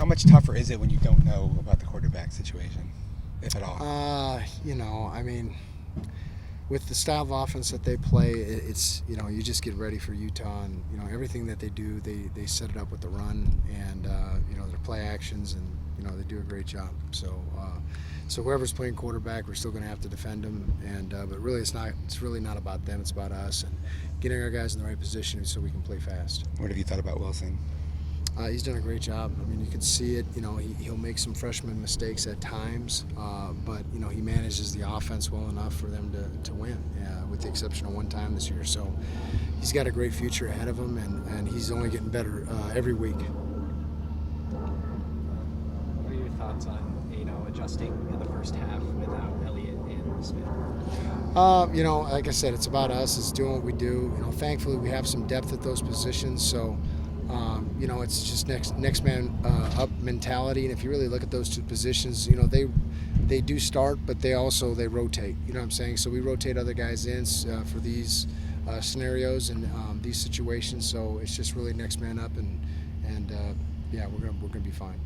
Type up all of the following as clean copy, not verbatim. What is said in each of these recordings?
How much tougher is it when you don't know about the quarterback situation, if at all? I mean, with the style of offense that they play, it's you just get ready for Utah, and everything that they do, they set it up with the run and their play actions, and they do a great job. So whoever's playing quarterback, we're still going to have to defend them, and but really it's really not about them, it's about us and getting our guys in the right position so we can play fast. What have you thought about Wilson? He's done a great job. I mean, you can see it. He'll make some freshman mistakes at times, but he manages the offense well enough for them to win, with the exception of one time this year. So he's got a great future ahead of him, and he's only getting better every week. What are your thoughts on adjusting in the first half without Elliott and Smith? Like I said, it's about us. It's doing what we do. Thankfully we have some depth at those positions, so. It's just next man up mentality, and if you really look at those two positions, they do start, but they rotate. You know what I'm saying? So we rotate other guys in for these scenarios and these situations. So it's just really next man up, and we're gonna be fine.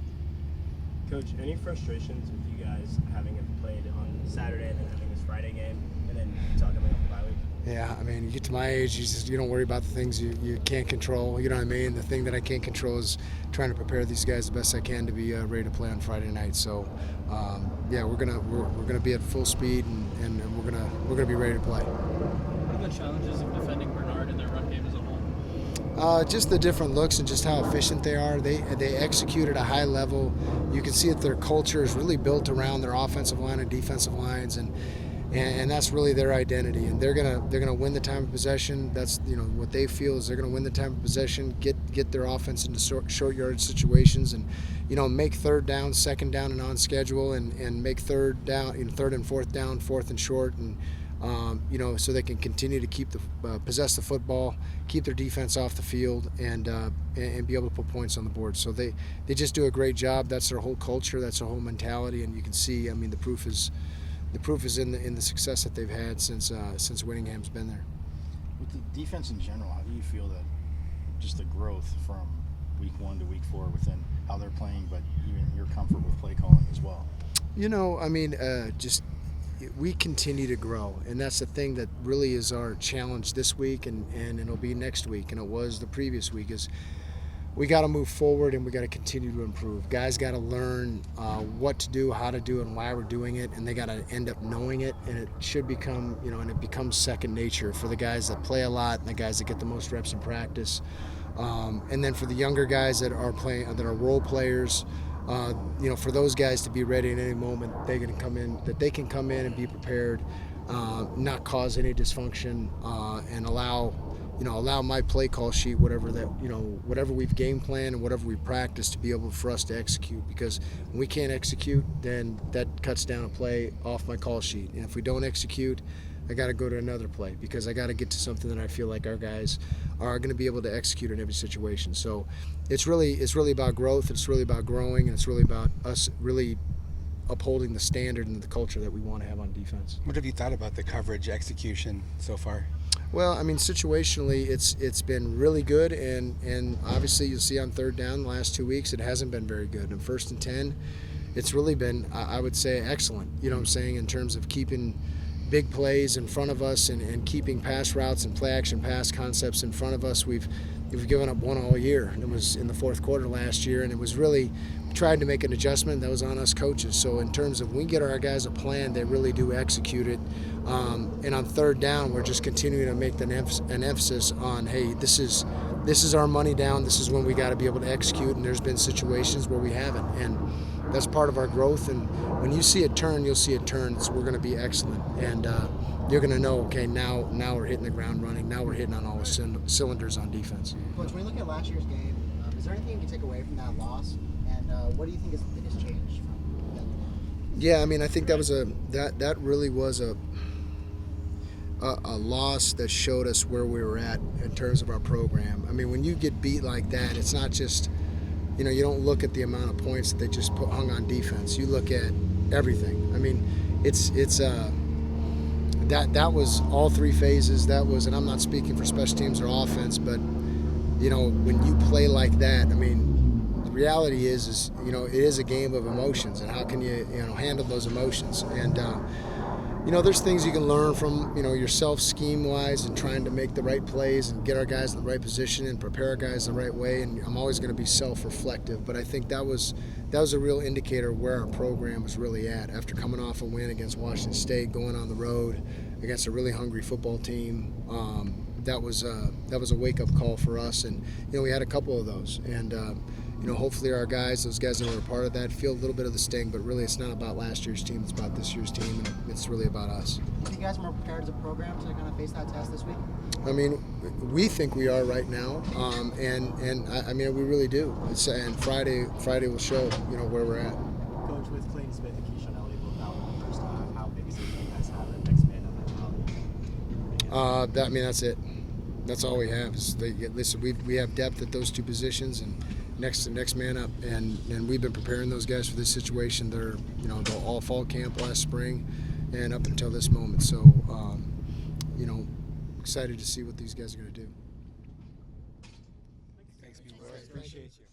Coach, any frustrations with you guys having played on Saturday and then having this Friday game, and then Utah coming up the bye week? Yeah, I mean, you get to my age, you don't worry about the things you can't control. You know what I mean? The thing that I can't control is trying to prepare these guys the best I can to be ready to play on Friday night. So, we're gonna be at full speed, and we're gonna be ready to play. What are the challenges of defending Bernard and their run game as a whole? Just the different looks and just how efficient they are. They execute at a high level. You can see that their culture is really built around their offensive line and defensive lines, and that's really their identity. And they're gonna win the time of possession. That's what they feel is they're gonna win the time of possession, get their offense into short yardage situations, and make third down, second down, and on schedule, and make third and fourth down, fourth and short, and so they can continue to possess the football, keep their defense off the field, and be able to put points on the board. So they just do a great job. That's their whole culture. That's their whole mentality. And you can see, I mean, the proof is in the success that they've had since Whittingham's been there. With the defense in general, how do you feel that just the growth from week 1 to week 4 within how they're playing, but even your comfort with play calling as well? We continue to grow, and that's the thing that really is our challenge this week, and it'll be next week, and it was the previous week, is we got to move forward and we got to continue to improve. Guys got to learn what to do, how to do it, and why we're doing it, and they got to end up knowing it, and it should become, and it becomes second nature for the guys that play a lot and the guys that get the most reps in practice. And then for the younger guys that are playing, that are role players, for those guys to be ready at any moment, they can come in and be prepared, not cause any dysfunction, and allow my play call sheet, whatever we've game planned and whatever we practice, to be able for us to execute. Because when we can't execute, then that cuts down a play off my call sheet. And if we don't execute, I got to go to another play, because I got to get to something that I feel like our guys are going to be able to execute in every situation. So it's really about growth. It's really about growing, and it's really about us really upholding the standard and the culture that we want to have on defense. What have you thought about the coverage execution so far? Well, I mean, situationally, it's been really good, and obviously you'll see on third down the last 2 weeks it hasn't been very good. And 1st and 10, it's really been, I would say, excellent. You know what I'm saying, in terms of keeping big plays in front of us and keeping pass routes and play action pass concepts in front of us. We've given up one all year, and it was in the fourth quarter last year, and it was really tried to make an adjustment that was on us coaches. So in terms of, when we get our guys a plan, they really do execute it. And on third down, we're just continuing to make an emphasis on, hey, this is our money down. This is when we got to be able to execute. And there's been situations where we haven't, and that's part of our growth. And when you see it turn, you'll see it turn. So we're going to be excellent, and you're going to know, okay, now we're hitting the ground running. Now we're hitting on all the cylinders on defense. Coach, when you look at last year's game, is there anything you can take away from that loss? And what do you think is the biggest change from that loss? Yeah, I mean, I think that really was a loss that showed us where we were at in terms of our program. I mean, when you get beat like that, it's not just, you don't look at the amount of points that they just hung on defense. You look at everything. I mean, it's that was all three phases. That was, and I'm not speaking for special teams or offense, but when you play like that, I mean, reality is you know, it is a game of emotions, and how can you handle those emotions? And you know, there's things you can learn from, you know, yourself scheme-wise and trying to make the right plays and get our guys in the right position and prepare our guys the right way. And I'm always going to be self-reflective, but I think that was a real indicator of where our program was really at. After coming off a win against Washington State, going on the road against a really hungry football team, that was a wake-up call for us. And you know, we had a couple of those, and you know, hopefully our guys, those guys that were a part of that, feel a little bit of the sting, but really it's not about last year's team, it's about this year's team, and it's really about us. Are you guys more prepared as a program to kind of face that test this week? I mean, we think we are right now, and I mean, we really do. And Friday will show, you know, where we're at. Coach, with Clayton Smith and Keyshawn Elliott both out in the first half, how big is it that you guys have a next man on that? I mean, that's it. That's all we have. Listen, we have depth at those two positions, and next man up, and we've been preparing those guys for this situation. They're, you know, the all fall camp last spring, and up until this moment. So, you know, excited to see what these guys are going to do. Thanks, people. Appreciate you.